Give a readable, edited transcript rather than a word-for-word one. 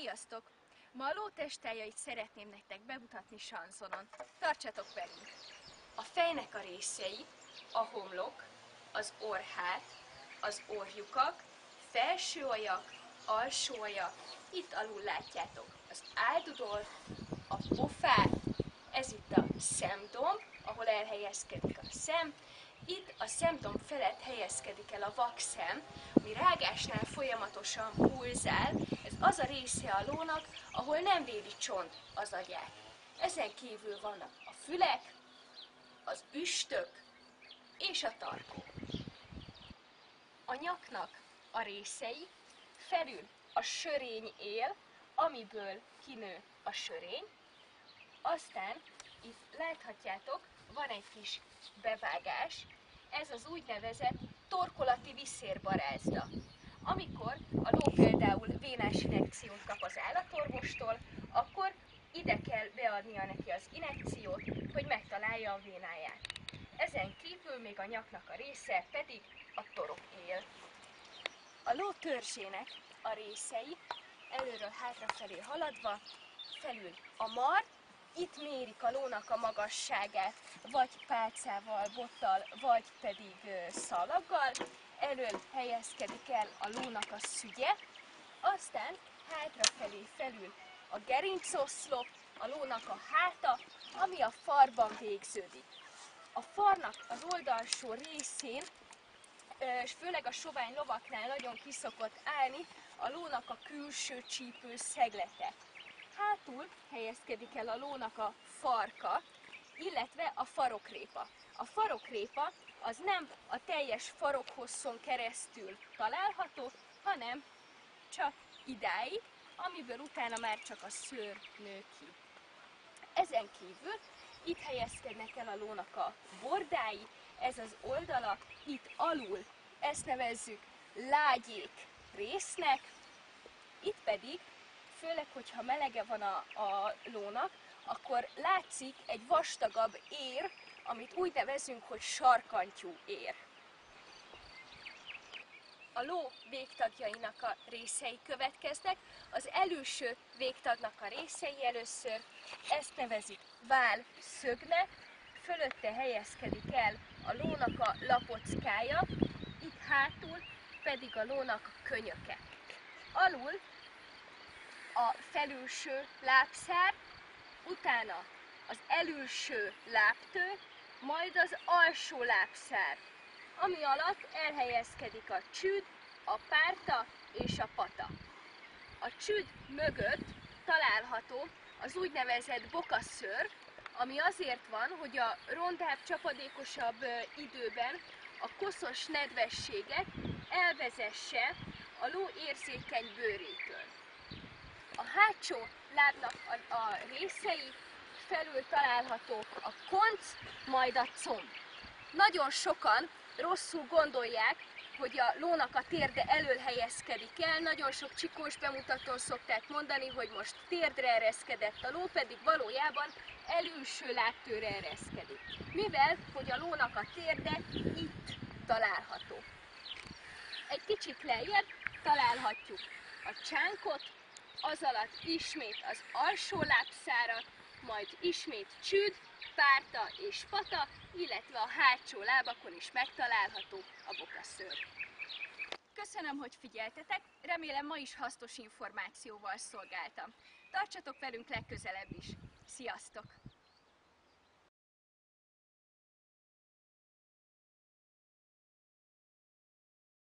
Sziasztok! Ma a ló testájait szeretném nektek bemutatni sanzonon. Tartsatok velünk! A fejnek a részei a homlok, az orrhát, az orrlyukak, felső ajak, alsó ajak, itt alul látjátok az áldudor, a pofát, ez itt a szemdomb, ahol elhelyezkedik a szem, itt a szemdomb felett helyezkedik el a vakszem, ami rágásnál folyamatosan pulzál, ez az a része a lónak, ahol nem védi csont az agyát. Ezen kívül vannak a fülek, az üstök és a tarkó. A nyaknak a részei felül a sörény él, amiből kinő a sörény, aztán itt láthatjátok, van egy kis bevágás, ez az úgynevezett torkolati viszérbarázda. Amikor a ló például vénás injekciót kap az állatorvostól, akkor ide kell beadnia neki az injekciót, hogy megtalálja a vénáját. Ezen kívül még a nyaknak a része pedig a torok él. A ló törzsének a részei előről hátrafelé haladva, felül a mar, itt mérik a lónak a magasságát, vagy pálcával, bottal, vagy pedig szalaggal. Elől helyezkedik el a lónak a szügye, aztán hátrafelé felül a gerincoszlop, a lónak a háta, ami a farban végződik. A farnak az oldalsó részén, és főleg a sovány lovaknál nagyon kiszokott állni a lónak a külső csípő szeglete. Hátul helyezkedik el a lónak a farka, illetve a farokrépa. A farokrépa az nem a teljes farokhosszon keresztül található, hanem csak idáig, amiből utána már csak a szőr nő ki. Ezen kívül itt helyezkednek el a lónak a bordái, ez az oldala, itt alul, ezt nevezzük lágyék résznek, itt pedig főleg, hogyha melege van a lónak, akkor látszik egy vastagabb ér, amit úgy nevezünk, hogy sarkantyú ér. A ló végtagjainak a részei következnek. Az előső végtagnak a részei először, ezt nevezik válszögnek, fölötte helyezkedik el a lónak a lapockája, itt hátul pedig a lónak a könyöke. Alul a felülső lábszár, utána az elülső lábtő, majd az alsó lábszár, ami alatt elhelyezkedik a csüd, a párta és a pata. A csüd mögött található az úgynevezett bokaszőr, ami azért van, hogy a rondább, csapadékosabb időben a koszos nedvességet elvezesse a ló érzékeny bőrétől. A hátsó lábnak a részei felül találhatók a konc, majd a comb. Nagyon sokan rosszul gondolják, hogy a lónak a térde elől helyezkedik el, nagyon sok csikós bemutatón szokták mondani, hogy most térdre ereszkedett a ló, pedig valójában elülső lábtőre ereszkedik. Mivel, hogy a lónak a térde itt található. Egy kicsit lejjebb találhatjuk a csánkot, az alatt ismét az alsó lábszárat, majd ismét csüd, párta és pata, illetve a hátsó lábakon is megtalálható a bokaszőr. Köszönöm, hogy figyeltetek, remélem ma is hasznos információval szolgáltam. Tartsatok velünk legközelebb is. Sziasztok!